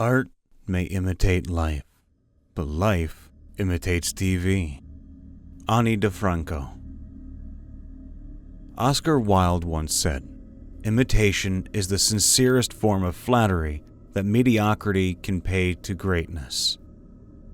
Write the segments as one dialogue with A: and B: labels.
A: Art may imitate life, but life imitates TV. Ani DeFranco. Oscar Wilde once said, "Imitation is the sincerest form of flattery that mediocrity can pay to greatness."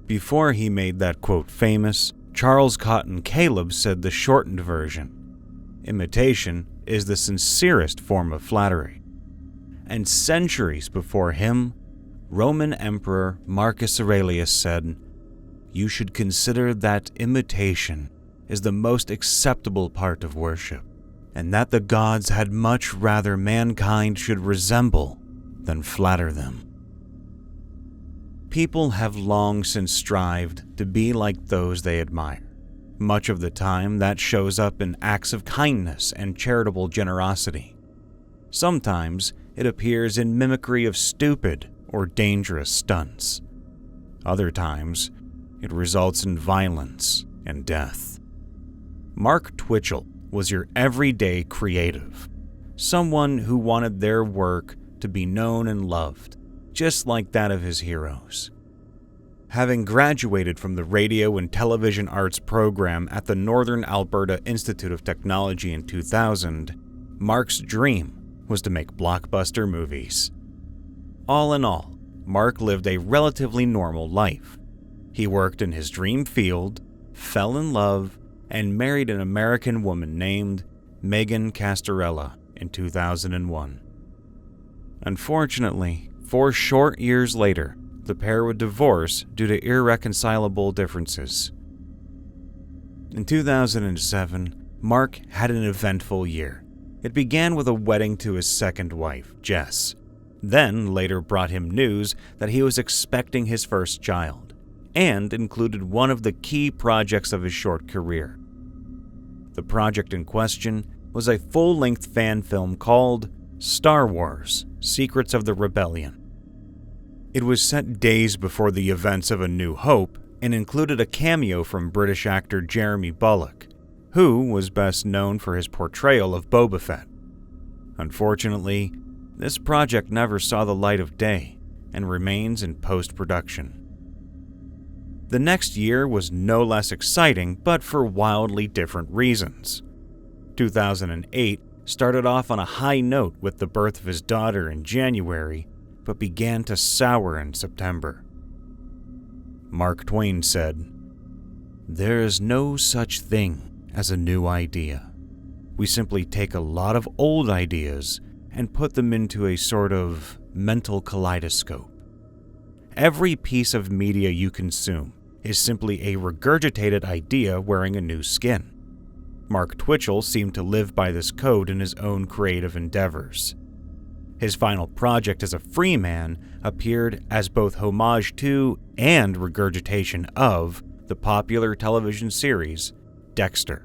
A: Before he made that quote famous, Charles Cotton Caleb said the shortened version, "Imitation is the sincerest form of flattery." And centuries before him, Roman Emperor Marcus Aurelius said, "You should consider that imitation is the most acceptable part of worship, and that the gods had much rather mankind should resemble than flatter them." People have long since strived to be like those they admire. Much of the time, that shows up in acts of kindness and charitable generosity. Sometimes, it appears in mimicry of stupid or dangerous stunts. Other times, it results in violence and death. Mark Twitchell was your everyday creative, someone who wanted their work to be known and loved, just like that of his heroes. Having graduated from the Radio and Television Arts program at the Northern Alberta Institute of Technology in 2000, Mark's dream was to make blockbuster movies. All in all, Mark lived a relatively normal life. He worked in his dream field, fell in love, and married an American woman named Megan Castorella in 2001. Unfortunately, 4 short years later, the pair would divorce due to irreconcilable differences. In 2007, Mark had an eventful year. It began with a wedding to his second wife, Jess, then later brought him news that he was expecting his first child, and included one of the key projects of his short career. The project in question was a full-length fan film called Star Wars: Secrets of the Rebellion. It was set days before the events of A New Hope and included a cameo from British actor Jeremy Bulloch, who was best known for his portrayal of Boba Fett. Unfortunately, this project never saw the light of day and remains in post-production. The next year was no less exciting, but for wildly different reasons. 2008 started off on a high note with the birth of his daughter in January, but began to sour in September. Mark Twain said, "There is no such thing as a new idea. We simply take a lot of old ideas and put them into a sort of mental kaleidoscope. Every piece of media you consume is simply a regurgitated idea wearing a new skin." Mark Twitchell seemed to live by this code in his own creative endeavors. His final project as a free man appeared as both homage to and regurgitation of the popular television series Dexter.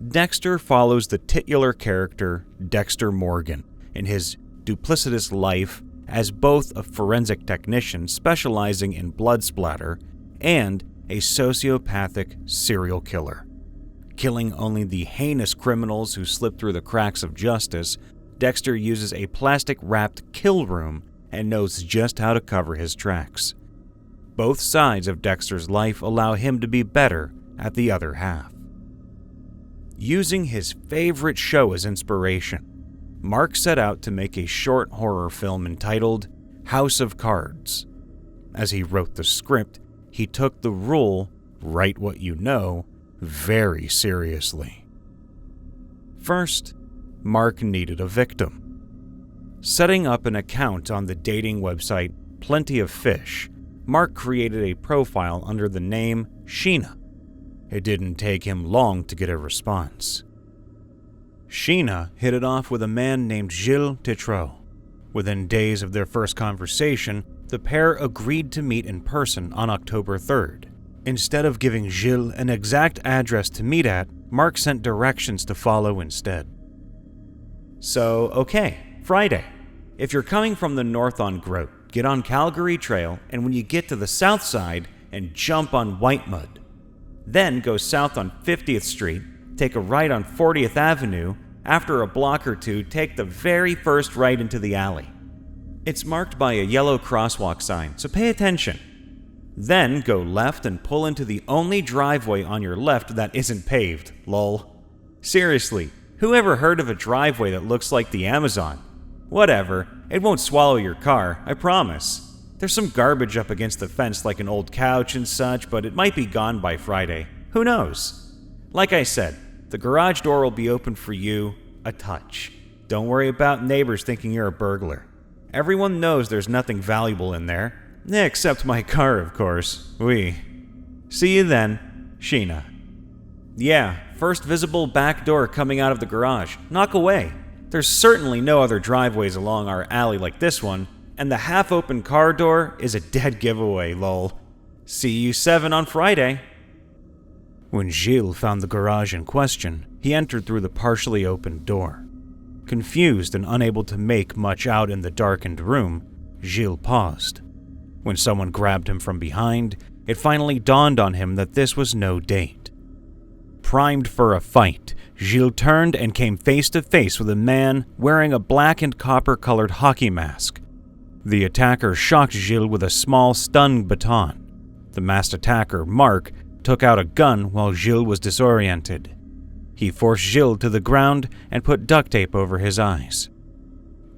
A: Dexter follows the titular character Dexter Morgan in his duplicitous life as both a forensic technician specializing in blood splatter and a sociopathic serial killer. Killing only the heinous criminals who slip through the cracks of justice, Dexter uses a plastic-wrapped kill room and knows just how to cover his tracks. Both sides of Dexter's life allow him to be better at the other half. Using his favorite show as inspiration, Mark set out to make a short horror film entitled House of Cards. As he wrote the script, he took the rule, write what you know, very seriously. First, Mark needed a victim. Setting up an account on the dating website Plenty of Fish, Mark created a profile under the name Sheena. It didn't take him long to get a response. Sheena hit it off with a man named Gilles Tétrault. Within days of their first conversation, the pair agreed to meet in person on October 3rd. Instead of giving Gilles an exact address to meet at, Mark sent directions to follow instead. So, okay, Friday. If you're coming from the north on Grote, get on Calgary Trail, and when you get to the south side, and jump on White Mud. Then go south on 50th Street, take a right on 40th Avenue, after a block or two, take the very first right into the alley. It's marked by a yellow crosswalk sign, so pay attention. Then go left and pull into the only driveway on your left that isn't paved, lol. Seriously, who ever heard of a driveway that looks like the Amazon? Whatever, it won't swallow your car, I promise. There's some garbage up against the fence like an old couch and such, but it might be gone by Friday. Who knows? Like I said, the garage door will be open for you a touch. Don't worry about neighbors thinking you're a burglar. Everyone knows there's nothing valuable in there. Except my car, of course. See you then, Sheena. Yeah, first visible back door coming out of the garage. Knock away. There's certainly no other driveways along our alley like this one, and the half-open car door is a dead giveaway, lol. See you 7 on Friday. When Gilles found the garage in question, he entered through the partially opened door. Confused and unable to make much out in the darkened room, Gilles paused. When someone grabbed him from behind, it finally dawned on him that this was no date. Primed for a fight, Gilles turned and came face to face with a man wearing a black and copper-colored hockey mask. The attacker shocked Gilles with a small stun baton. The masked attacker, Mark, took out a gun while Gilles was disoriented. He forced Gilles to the ground and put duct tape over his eyes.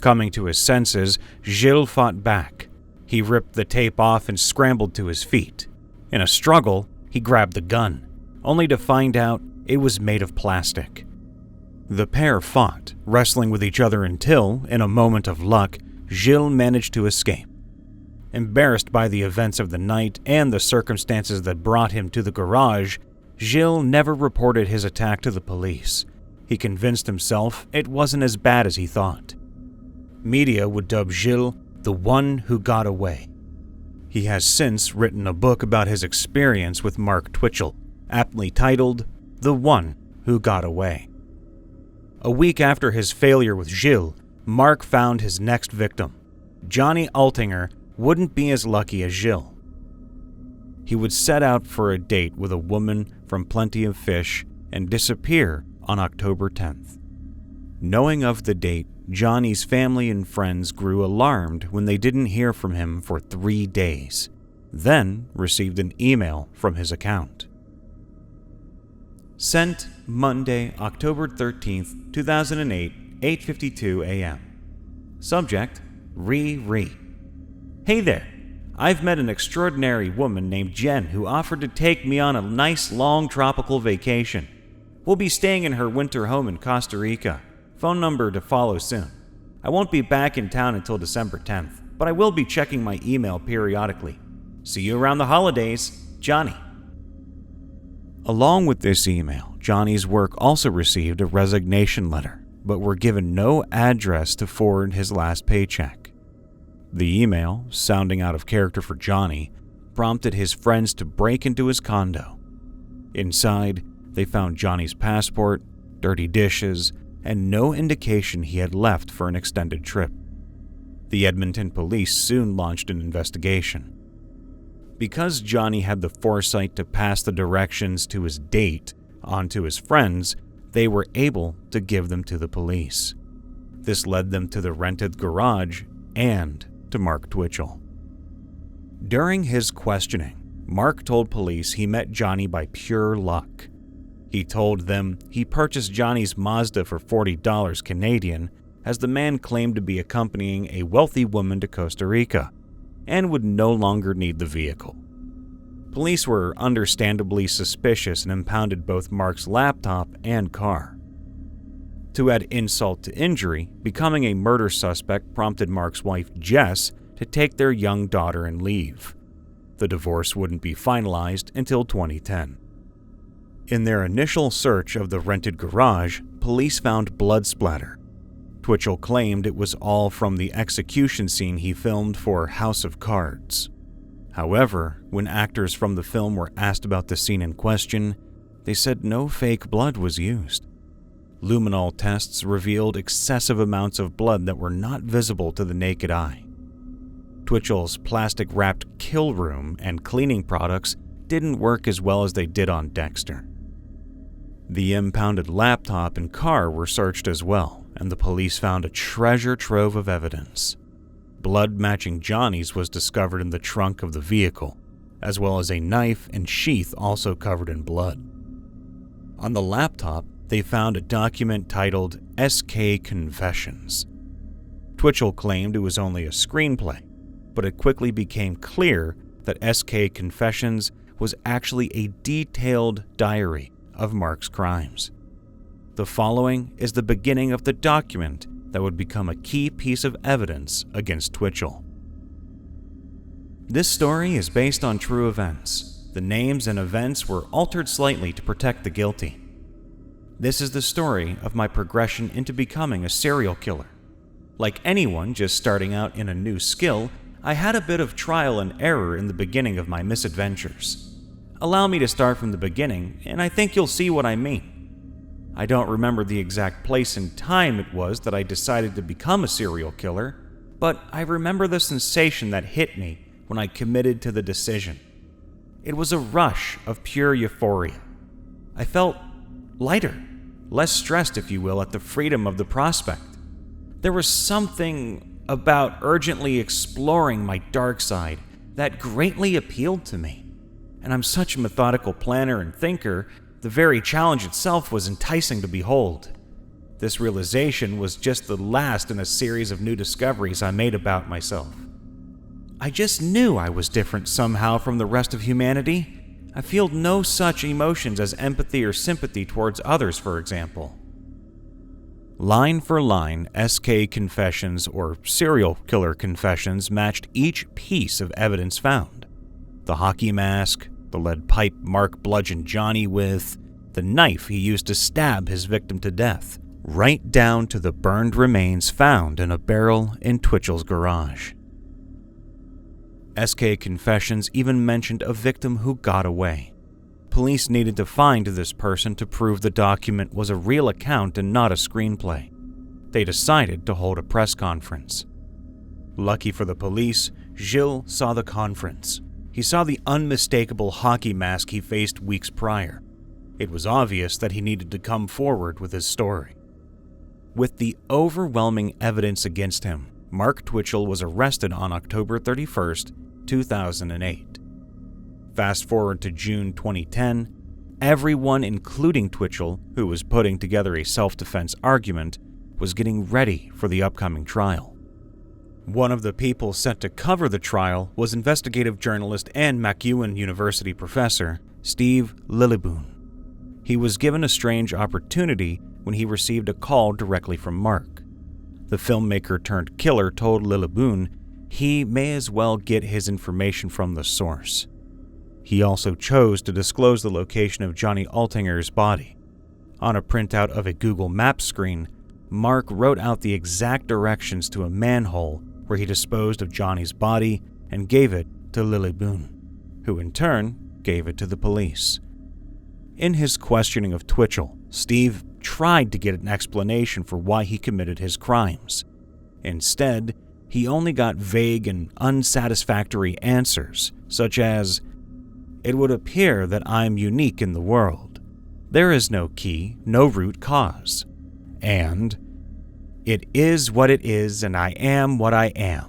A: Coming to his senses, Gilles fought back. He ripped the tape off and scrambled to his feet. In a struggle, he grabbed the gun, only to find out it was made of plastic. The pair fought, wrestling with each other until, in a moment of luck, Gilles managed to escape. Embarrassed by the events of the night and the circumstances that brought him to the garage, Gilles never reported his attack to the police. He convinced himself it wasn't as bad as he thought. Media would dub Gilles the one who got away. He has since written a book about his experience with Mark Twitchell, aptly titled The One Who Got Away. A week after his failure with Gilles, Mark found his next victim. Johnny Altinger wouldn't be as lucky as Gilles. He would set out for a date with a woman from Plenty of Fish and disappear on October 10th. Knowing of the date, Johnny's family and friends grew alarmed when they didn't hear from him for 3 days, then received an email from his account. Sent Monday, October 13th, 2008, 8:52 a.m. Subject, Re. Hey there. I've met an extraordinary woman named Jen who offered to take me on a nice long tropical vacation. We'll be staying in her winter home in Costa Rica. Phone number to follow soon. I won't be back in town until December 10th, but I will be checking my email periodically. See you around the holidays, Johnny. Along with this email, Johnny's work also received a resignation letter, but were given no address to forward his last paycheck. The email, sounding out of character for Johnny, prompted his friends to break into his condo. Inside, they found Johnny's passport, dirty dishes, and no indication he had left for an extended trip. The Edmonton police soon launched an investigation. Because Johnny had the foresight to pass the directions to his date on to his friends, they were able to give them to the police. This led them to the rented garage and to Mark Twitchell. During his questioning, Mark told police he met Johnny by pure luck. He told them he purchased Johnny's Mazda for $40 Canadian, as the man claimed to be accompanying a wealthy woman to Costa Rica and would no longer need the vehicle. Police were understandably suspicious and impounded both Mark's laptop and car. To add insult to injury, becoming a murder suspect prompted Mark's wife, Jess, to take their young daughter and leave. The divorce wouldn't be finalized until 2010. In their initial search of the rented garage, police found blood splatter. Twitchell claimed it was all from the execution scene he filmed for House of Cards. However, when actors from the film were asked about the scene in question, they said no fake blood was used. Luminol tests revealed excessive amounts of blood that were not visible to the naked eye. Twitchell's plastic-wrapped kill room and cleaning products didn't work as well as they did on Dexter. The impounded laptop and car were searched as well, and the police found a treasure trove of evidence. blood matching Johnny's was discovered in the trunk of the vehicle, as well as a knife and sheath also covered in blood. On the laptop, they found a document titled SK Confessions. Twitchell claimed it was only a screenplay, but it quickly became clear that SK Confessions was actually a detailed diary of Mark's crimes. The following is the beginning of the document that would become a key piece of evidence against Twitchell. This story is based on true events. The names and events were altered slightly to protect the guilty. This is the story of my progression into becoming a serial killer. Like anyone just starting out in a new skill, I had a bit of trial and error in the beginning of my misadventures. Allow me to start from the beginning, and I think you'll see what I mean. I don't remember the exact place and time it was that I decided to become a serial killer, but I remember the sensation that hit me when I committed to the decision. It was a rush of pure euphoria. I felt lighter, less stressed, if you will, at the freedom of the prospect. There was something about urgently exploring my dark side that greatly appealed to me. And I'm such a methodical planner and thinker, the very challenge itself was enticing to behold. This realization was just the last in a series of new discoveries I made about myself. I just knew I was different somehow from the rest of humanity. I feel no such emotions as empathy or sympathy towards others, for example. Line for line, SK Confessions or serial killer confessions matched each piece of evidence found. The hockey mask, the lead pipe Mark bludgeoned Johnny with, the knife he used to stab his victim to death, right down to the burned remains found in a barrel in Twitchell's garage. SK Confessions even mentioned a victim who got away. Police needed to find this person to prove the document was a real account and not a screenplay. They decided to hold a press conference. Lucky for the police, Gilles saw the conference. He saw the unmistakable hockey mask he faced weeks prior. It was obvious that he needed to come forward with his story. With the overwhelming evidence against him, Mark Twitchell was arrested on October 31st, 2008. Fast forward to June 2010, everyone, including Twitchell, who was putting together a self-defense argument, was getting ready for the upcoming trial. One of the people set to cover the trial was investigative journalist and MacEwan University professor Steve Lilleboon. He was given a strange opportunity when he received a call directly from Mark. The filmmaker turned killer told Lilleboon he may as well get his information from the source. He also chose to disclose the location of Johnny Altinger's body. On a printout of a Google Maps screen, Mark wrote out the exact directions to a manhole where he disposed of Johnny's body and gave it to Lilleboon, who in turn gave it to the police. In his questioning of Twitchell, Steve tried to get an explanation for why he committed his crimes. Instead, he only got vague and unsatisfactory answers, such as, "It would appear that I'm unique in the world. There is no key, no root cause." And, "It is what it is and I am what I am."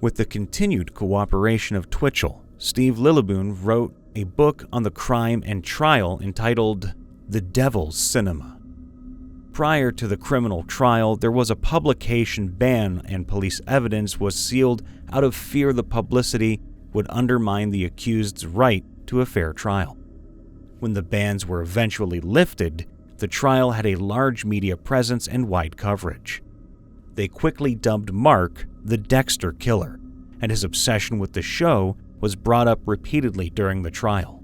A: With the continued cooperation of Twitchell, Steve Lilleboon wrote a book on the crime and trial entitled The Devil's Cinema. Prior to the criminal trial, there was a publication ban and police evidence was sealed out of fear the publicity would undermine the accused's right to a fair trial. When the bans were eventually lifted, the trial had a large media presence and wide coverage. They quickly dubbed Mark the Dexter Killer, and his obsession with the show was brought up repeatedly during the trial.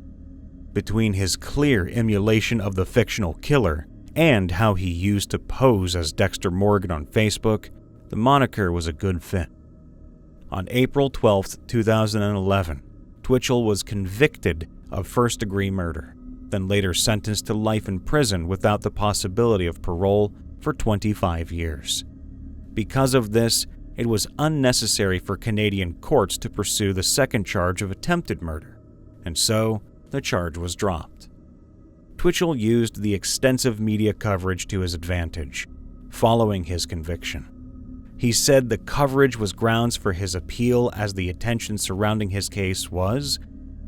A: Between his clear emulation of the fictional killer and how he used to pose as Dexter Morgan on Facebook, the moniker was a good fit. On April 12, 2011, Twitchell was convicted of first-degree murder, then later sentenced to life in prison without the possibility of parole for 25 years. Because of this, it was unnecessary for Canadian courts to pursue the second charge of attempted murder, and so the charge was dropped. Twitchell used the extensive media coverage to his advantage, following his conviction. He said the coverage was grounds for his appeal, as the attention surrounding his case was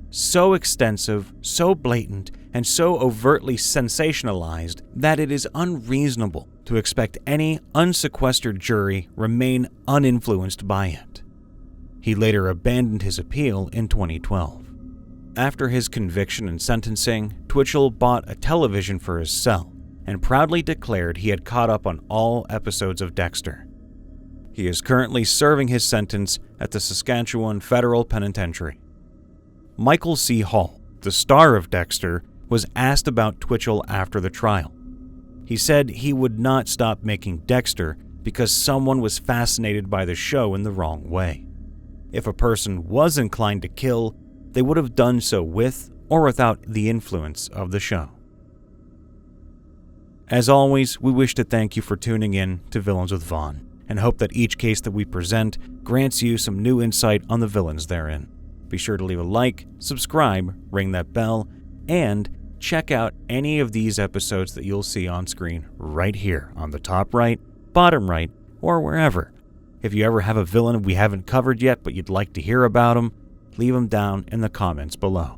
A: so extensive, so blatant, and so overtly sensationalized that it is unreasonable to expect any unsequestered jury remain uninfluenced by it. He later abandoned his appeal in 2012. After his conviction and sentencing, Twitchell bought a television for his cell and proudly declared he had caught up on all episodes of Dexter. He is currently serving his sentence at the Saskatchewan Federal Penitentiary. Michael C. Hall, the star of Dexter, was asked about Twitchell after the trial. He said he would not stop making Dexter because someone was fascinated by the show in the wrong way. If a person was inclined to kill, they would have done so with or without the influence of the show. As always, we wish to thank you for tuning in to Villains with Vaughn, and hope that each case that we present grants you some new insight on the villains therein. Be sure to leave a like, subscribe, ring that bell, and check out any of these episodes that you'll see on screen right here on the top right, bottom right, or wherever. If you ever have a villain we haven't covered yet but you'd like to hear about them, leave them down in the comments below.